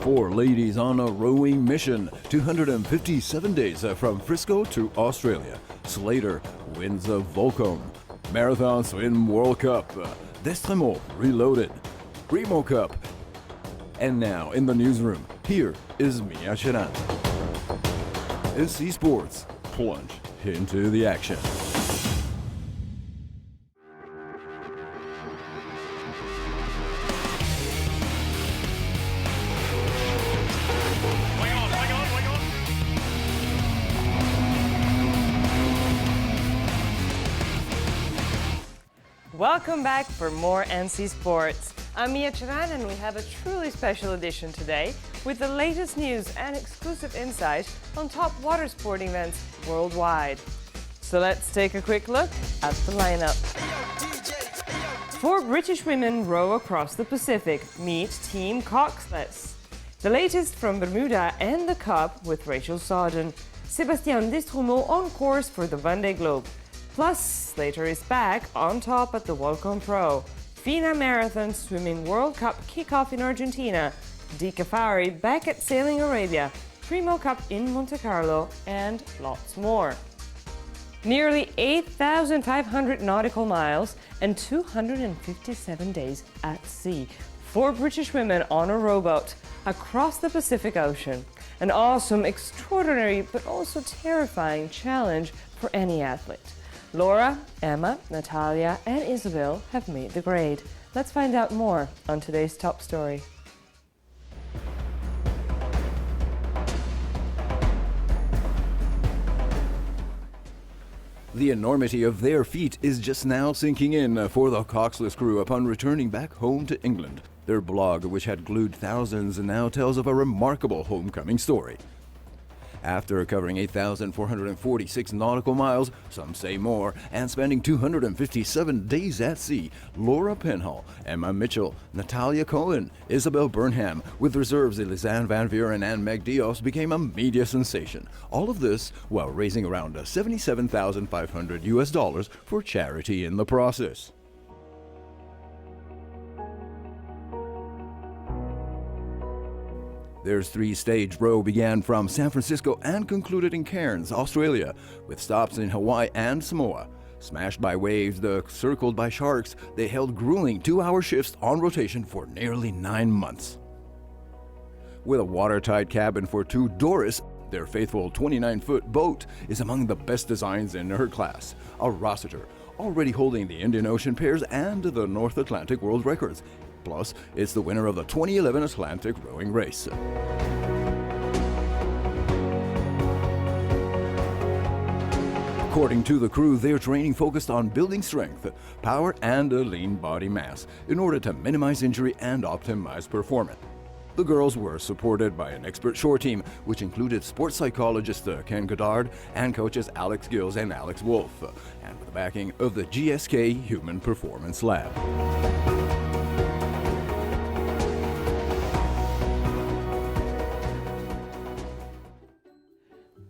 Four ladies on a rowing mission, 257 days from Frisco to Australia. Slater wins a Volcom. Marathon Swim World Cup. Destreamau reloaded. Primo Cup. And now in the newsroom, here is Mia Cheran. SC Sports, plunge into the action. Welcome back for more NC Sports. I'm Mia Cheran and we have a truly special edition today with the latest news and exclusive insight on top water sport events worldwide. So let's take a quick look at the lineup. Four British women row across the Pacific. Meet Team Coxless. The latest from Bermuda and the Cup with Rachel Sawden. Sebastien Destreamau on course for the Vendée Giobe. Plus, Slater is back on top at the Volcom Pro. FINA Marathon Swimming World Cup kickoff in Argentina. Dee Caffari back at Sailing Arabia. Primo Cup in Montecarlo, and lots more. Nearly 8,500 nautical miles and 257 days at sea. Four British women on a rowboat across the Pacific Ocean. An awesome, extraordinary, but also terrifying challenge for any athlete. Laura, Emma, Natalia, and Isabel have made the grade. Let's find out more on today's top story. The enormity of their feat is just now sinking in for the Coxless crew upon returning back home to England. Their blog, which had glued thousands, now tells of a remarkable homecoming story. After covering 8,446 nautical miles, some say more, and spending 257 days at sea, Laura Penhall, Emma Mitchell, Natalia Cohen, Isabel Burnham, with reserves Elizanne Van Veeren and Meg Dios, became a media sensation. All of this while raising around $77,500 US for charity in the process. Their three-stage row began from San Francisco and concluded in Cairns, Australia, with stops in Hawaii and Samoa. Smashed by waves, circled by sharks, they held grueling 2-hour shifts on rotation for nearly 9 months. With a watertight cabin for two Doris, their faithful 29-foot boat is among the best designs in her class. A Rossiter, already holding the Indian Ocean pairs and the North Atlantic world records. Plus, it's the winner of the 2011 Atlantic rowing race. According to the crew, their training focused on building strength, power, and a lean body mass in order to minimize injury and optimize performance. The girls were supported by an expert shore team, which included sports psychologist Ken Goddard and coaches Alex Gills and Alex Wolf, and with the backing of the GSK Human Performance Lab.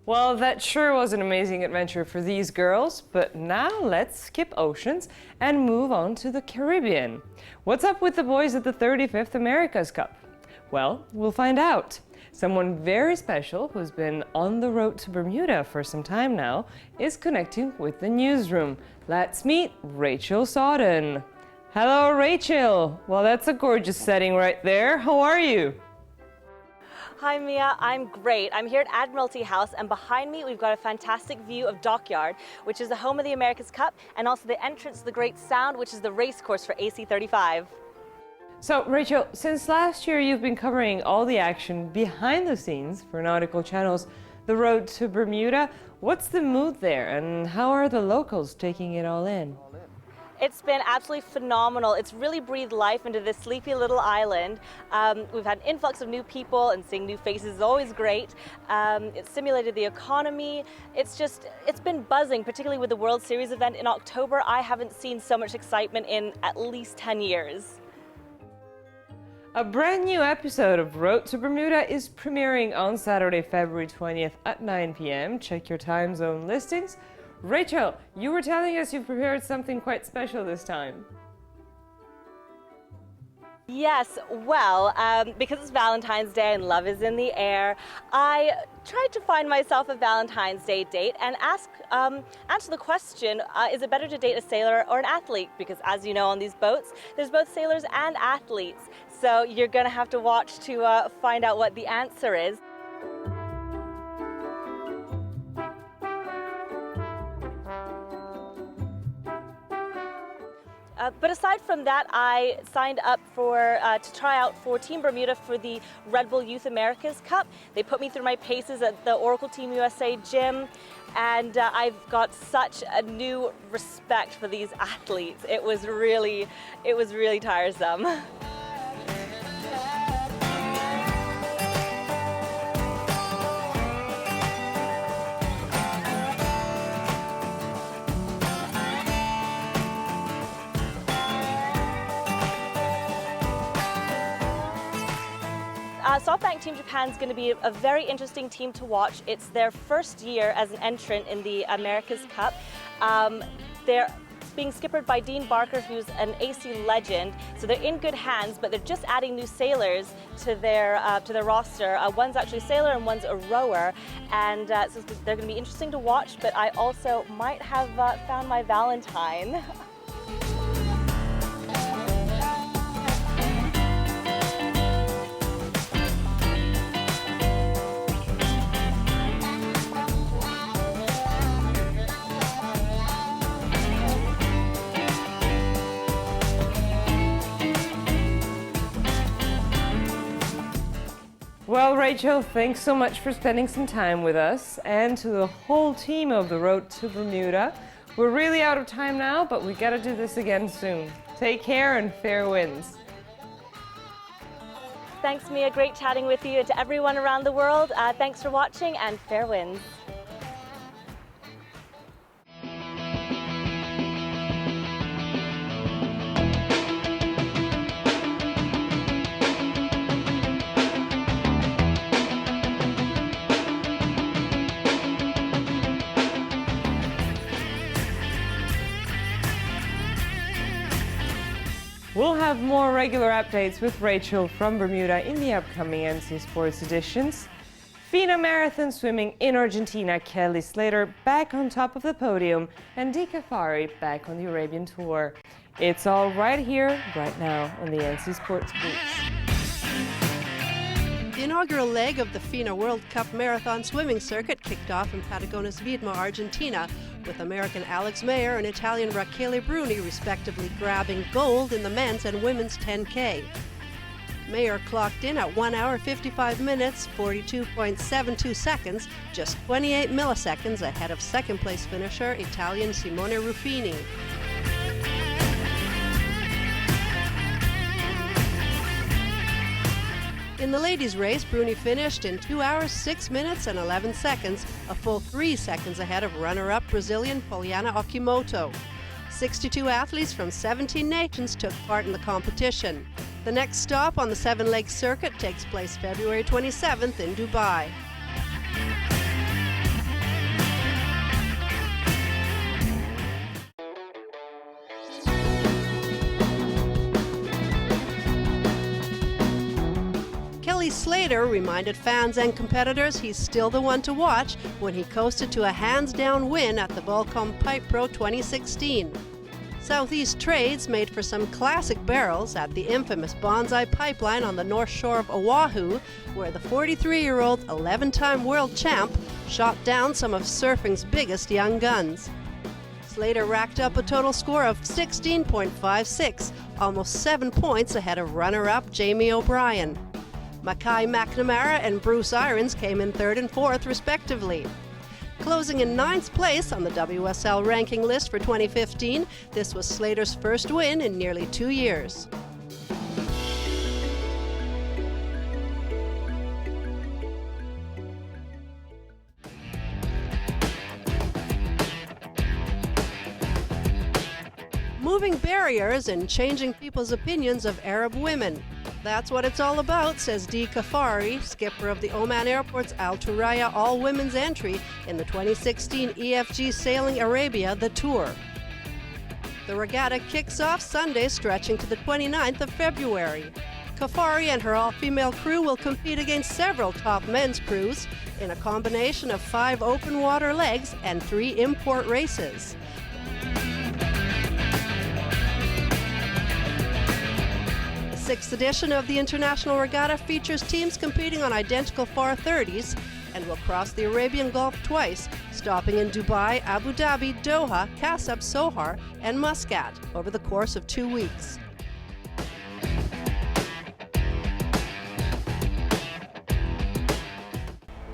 Well, that sure was an amazing adventure for these girls, but now let's skip oceans and move on to the Caribbean. What's up with the boys at the 35th America's Cup? Well, we'll find out. Someone very special who's been on the road to Bermuda for some time now is connecting with the newsroom. Let's meet Rachel Sawden. Hello, Rachel. Well, that's a gorgeous setting right there. How are you? Hi Mia, I'm great. I'm here at Admiralty House, and behind me we've got a fantastic view of Dockyard, which is the home of the America's Cup, and also the entrance to the Great Sound, which is the race course for AC35. So Rachel, since last year you've been covering all the action behind the scenes for nautical channels, the road to Bermuda. What's the mood there, and how are the locals taking it all in? It's been absolutely phenomenal. It's really breathed life into this sleepy little island. We've had an influx of new people, and seeing new faces is always great. It's stimulated the economy. It's been buzzing, particularly with the World Series event in October. I haven't seen so much excitement in at least 10 years. A brand new episode of Road to Bermuda is premiering on Saturday, February 20th at 9 p.m. Check your time zone listings. Rachel, you were telling us you've prepared something quite special this time. Yes, well, because it's Valentine's Day and love is in the air, I tried to find myself a Valentine's Day date and answer the question, is it better to date a sailor or an athlete? Because as you know, on these boats, there's both sailors and athletes. So you're going to have to watch to find out what the answer is. But aside from that, I signed up to try out for Team Bermuda for the Red Bull Youth Americas Cup. They put me through my paces at the Oracle Team USA gym, and I've got such a new respect for these athletes. It was really tiresome. SoftBank Team Japan is going to be a very interesting team to watch. It's their first year as an entrant in the America's Cup. They're being skippered by Dean Barker, who's an AC legend, so they're in good hands, but they're just adding new sailors to their roster. One's actually a sailor and one's a rower, and so they're going to be interesting to watch, but I also might have found my Valentine. Well, Rachel, thanks so much for spending some time with us, and to the whole team of the Road to Bermuda. We're really out of time now, but we gotta do this again soon. Take care and fair winds. Thanks, Mia. Great chatting with you, and to everyone around the world, thanks for watching and fair winds. We'll have more regular updates with Rachel from Bermuda in the upcoming NC Sports editions. FINA Marathon Swimming in Argentina, Kelly Slater back on top of the podium, and Dee Caffari back on the Arabian Tour. It's all right here, right now, on the NC Sports boots. The inaugural leg of the FINA World Cup Marathon Swimming Circuit kicked off in Patagones Viedma, Argentina, with American Alex Mayer and Italian Rachele Bruni respectively grabbing gold in the men's and women's 10K. Mayer clocked in at 1 hour 55 minutes, 42.72 seconds, just 28 milliseconds ahead of second-place finisher Italian Simone Ruffini. In the ladies' race, Bruni finished in 2 hours, 6 minutes and 11 seconds, a full 3 seconds ahead of runner-up Brazilian Poliana Okimoto. 62 athletes from 17 nations took part in the competition. The next stop on the 7-leg circuit takes place February 27th in Dubai. Slater reminded fans and competitors he's still the one to watch when he coasted to a hands-down win at the Volcom Pro 2016. Southeast Trades made for some classic barrels at the infamous Bonsai Pipeline on the north shore of Oahu, where the 43-year-old 11-time world champ shot down some of surfing's biggest young guns. Slater racked up a total score of 16.56, almost 7 points ahead of runner-up Jamie O'Brien. Mackay McNamara and Bruce Irons came in 3rd and 4th, respectively. Closing in 9th place on the WSL ranking list for 2015, this was Slater's first win in nearly 2 years. Moving barriers and changing people's opinions of Arab women. That's what it's all about, says Dee Caffari, skipper of the Oman Airport's Al Turaya all-women's entry in the 2016 EFG Sailing Arabia, the Tour. The regatta kicks off Sunday, stretching to the 29th of February. Caffari and her all-female crew will compete against several top men's crews in a combination of 5 open water legs and 3 import races. The 6th edition of the International Regatta features teams competing on identical far 30s and will cross the Arabian Gulf twice, stopping in Dubai, Abu Dhabi, Doha, Kasab, Sohar, and Muscat over the course of 2 weeks.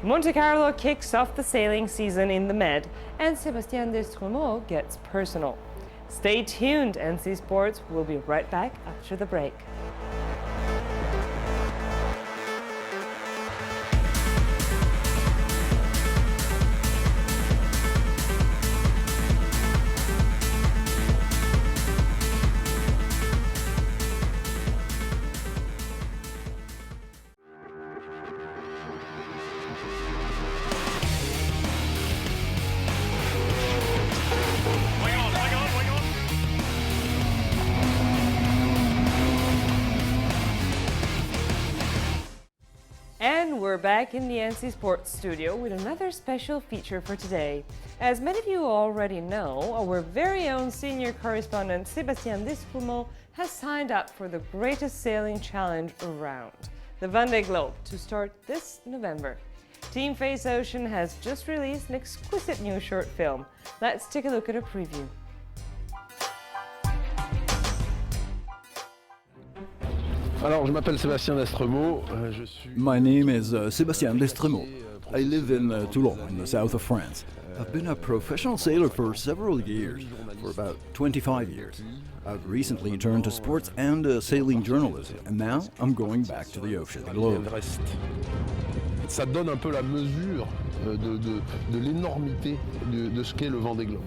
Montecarlo kicks off the sailing season in the Med, and Sebastien Destreamau gets personal. Stay tuned, NC Sports will be right back after the break. And we're back in the NC Sports studio with another special feature for today. As many of you already know, our very own senior correspondent Sebastien Destreamau has signed up for the greatest sailing challenge around, the Vendée Giobe, to start this November. Team Face Ocean has just released an exquisite new short film. Let's take a look at a preview. Alors, je m'appelle Sebastien Destreamau. My name is Sebastien Destreamau. I live in Toulon, in the south of France. I've been a professional sailor for several years, for about 25 years. I've recently turned to sports and sailing journalism, and now I'm going back to the ocean. Ça donne un peu la mesure de l'énormité de ce qu'est le Vendée Globe.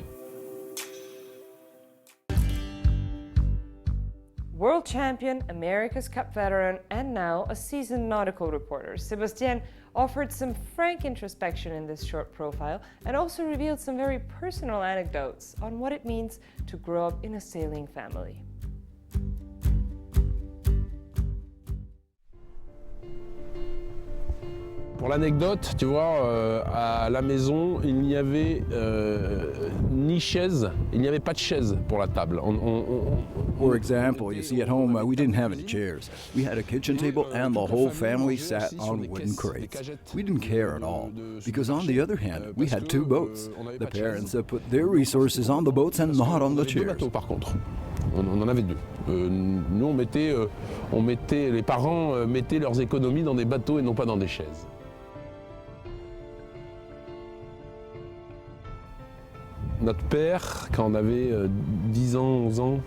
World champion, America's Cup veteran, and now a seasoned nautical reporter, Sebastien offered some frank introspection in this short profile and also revealed some very personal anecdotes on what it means to grow up in a sailing family. Pour l'anecdote, tu vois, à la maison, il n'y avait ni chaise, il n'y avait pas de chaise pour la table. For example, you see at home, we didn't have any chairs. We had a kitchen table and the whole family sat on wooden crates. We didn't care at all, because on the other hand, we had 2 boats. The parents put their resources on the boats and not on the chairs. Bateaux, par contre. On en avait 2. Nous, les parents mettaient leurs économies dans des bateaux et non pas dans des chaises. Notre père, quand on avait 10 ans, 11 ans,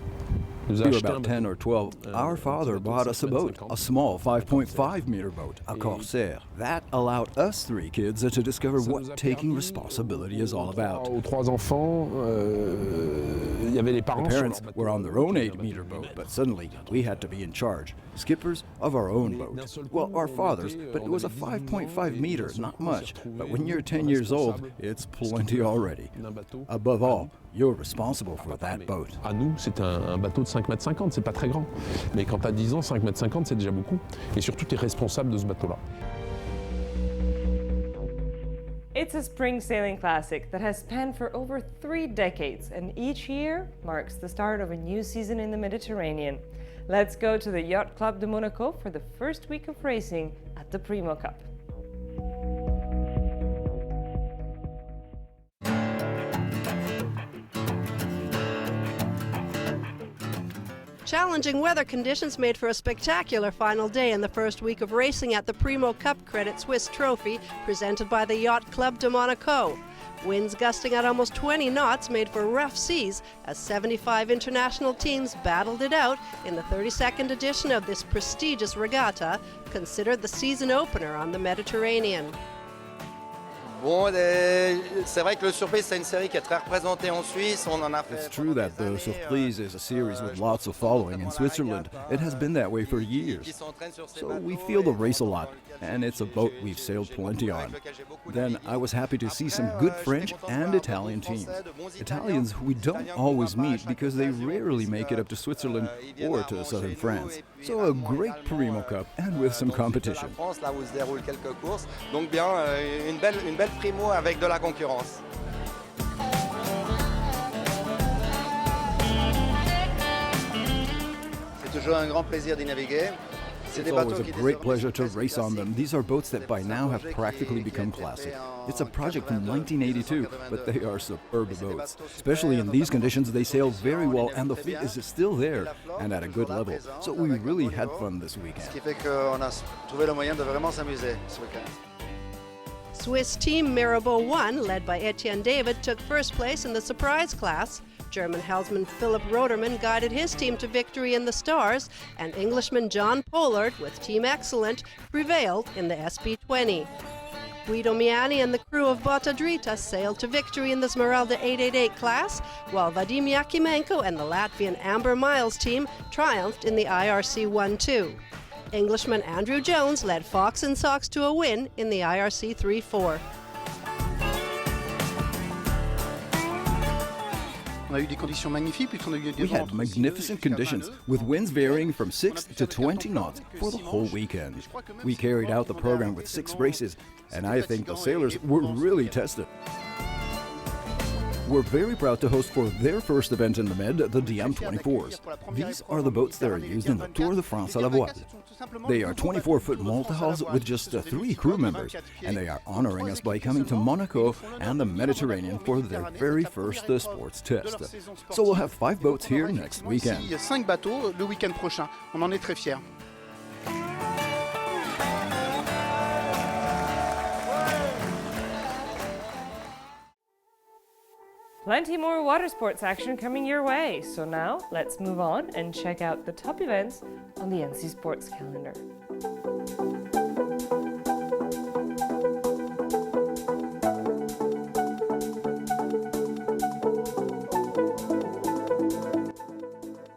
nous a We were acheté about 10 or 12. Our father bought us a boat, a small 5.5-meter boat, a corsaire. That allowed us 3 kids to discover what taking responsibility is all about. Aux 3 enfants, il y avait les parents. The parents were on their own 8-meter boat, but suddenly we had to be in charge, skippers of our own boat. Well, our father's, but it was a 5.5 meter, not much. But when you're 10 years old, it's plenty already. Above all, you're responsible for that boat. À nous, c'est un bateau de 5,50 m, c'est pas très grand. Mais quand t'as 10 ans, 5,50 m, c'est déjà beaucoup. Et surtout, t'es responsable de ce bateau-là. It's a spring sailing classic that has spanned for over 3 decades, and each year marks the start of a new season in the Mediterranean. Let's go to the Yacht Club de Monaco for the first week of racing at the Primo Cup. Challenging weather conditions made for a spectacular final day in the first week of racing at the Primo Cup Credit Suisse Trophy, presented by the Yacht Club de Monaco. Winds gusting at almost 20 knots made for rough seas as 75 international teams battled it out in the 32nd edition of this prestigious regatta, considered the season opener on the Mediterranean. Bon, c'est vrai que le Surprise, c'est une série qui est très représentée en Suisse. On en a fait. It's true that the Surprise is a series with lots of following in Switzerland. It has been that way for years. So we feel the race a lot, and it's a boat we've sailed plenty on. Then I was happy to see some good French and Italian teams. Italians we don't always meet because they rarely make it up to Switzerland or to southern France. So a great Primo Cup and with some competition. France, là où se déroulent quelques courses. Donc bien, une belle Primo avec de la concurrence. C'est toujours un grand plaisir d'y naviguer. It's always a great pleasure to race on them. These are boats that by now have practically become classic. It's a project from 1982, but they are superb boats. Especially in these conditions, they sail very well and the fleet is still there and at a good level. So we really had fun this weekend. Ce qui fait qu'on a trouvé le moyen de vraiment s'amuser ce week-end. Swiss team Mirabeau 1, led by Etienne David, took first place in the surprise class. German helmsman Philipp Roderman guided his team to victory in the Stars, and Englishman John Pollard, with Team Excellent, prevailed in the SB20. Guido Miani and the crew of Botta Drita sailed to victory in the Smeralda 888 class, while Vadim Yakimenko and the Latvian Amber Miles team triumphed in the IRC 1-2. Englishman Andrew Jones led Fox and Sox to a win in the IRC 3-4. We had magnificent conditions, with winds varying from 6 to 20 knots for the whole weekend. We carried out the program with 6 races, and I think the sailors were really tested. We're very proud to host for their first event in the Med, the DM24s. These are the boats that are used in the Tour de France à la voile. They are 24-foot multi-hulls with just 3 crew members, and they are honoring us by coming to Monaco and the Mediterranean for their very first sports test. So we'll have 5 boats here next weekend. 5 bateaux le week-end prochain. On en est très fiers. Plenty more water sports action coming your way. So now let's move on and check out the top events on the NC Sports calendar.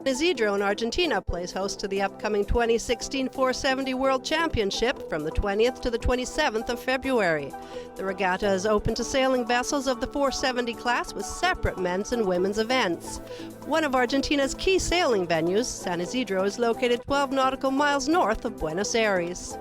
Isidro in Argentina plays host to the upcoming 2016 470 World Championship from the 20th to the 27th of February. The regatta is open to sailing vessels of the 470 class with separate men's and women's events. One of Argentina's key sailing venues, San Isidro, is located 12 nautical miles north of Buenos Aires.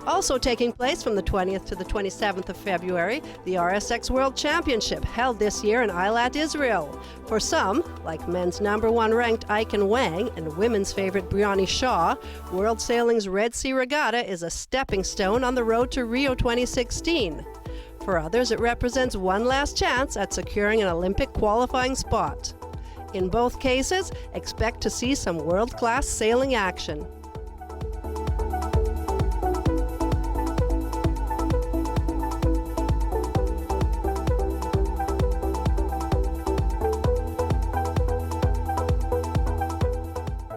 Also taking place from the 20th to the 27th of February, the RSX World Championship, held this year in Eilat, Israel. For some, like men's #1 ranked Aiken Wang and women's favorite Brianni Shaw, World Sailing's Red Sea Regatta is a stepping stone on the road to Rio 2016. For others, it represents one last chance at securing an Olympic qualifying spot. In both cases, expect to see some world-class sailing action.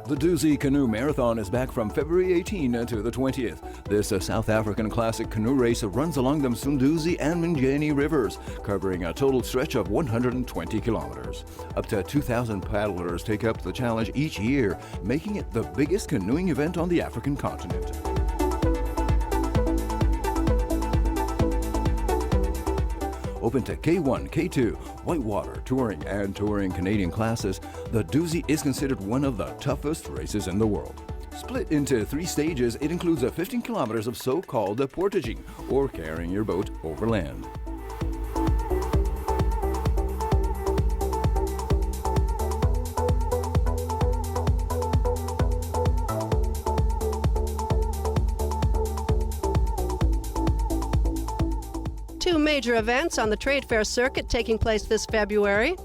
The Doozy Canoe Marathon is back from February 18 to the 20th. This South African classic canoe race runs along the Msunduzi and Mjini rivers, covering a total stretch of 120 kilometers. Up to 2,000 paddlers take up the challenge each year, making it the biggest canoeing event on the African continent. Open to K1, K2, Whitewater, Touring, and Touring Canadian classes, the Doozy is considered one of the toughest races in the world. Split into 3 stages, it includes 15 kilometers of so-called portaging, or carrying your boat over land. Two major events on the trade fair circuit taking place this February.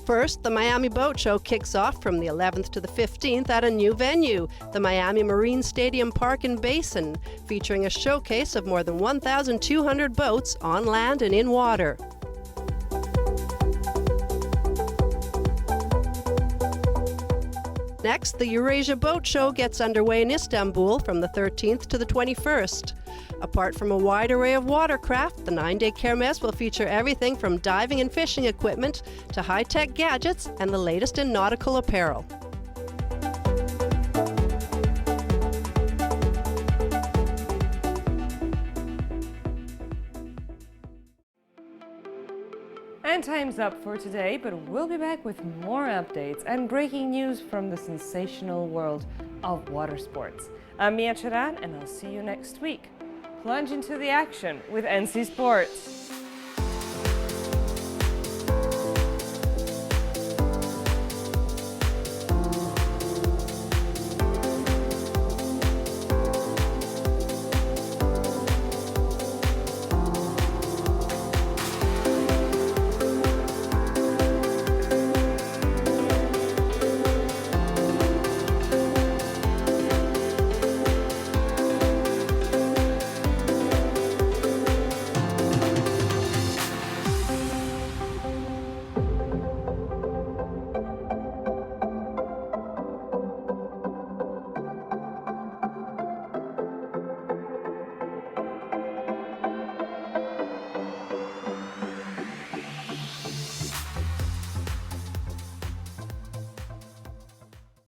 First, the Miami Boat Show kicks off from the 11th to the 15th at a new venue, the Miami Marine Stadium Park and Basin, featuring a showcase of more than 1,200 boats on land and in water. Next, the Eurasia Boat Show gets underway in Istanbul from the 13th to the 21st. Apart from a wide array of watercraft, the 9-day Kermesse will feature everything from diving and fishing equipment to high-tech gadgets and the latest in nautical apparel. And time's up for today, but we'll be back with more updates and breaking news from the sensational world of water sports. I'm Mia Charan, and I'll see you next week. Plunge into the action with NC Sports.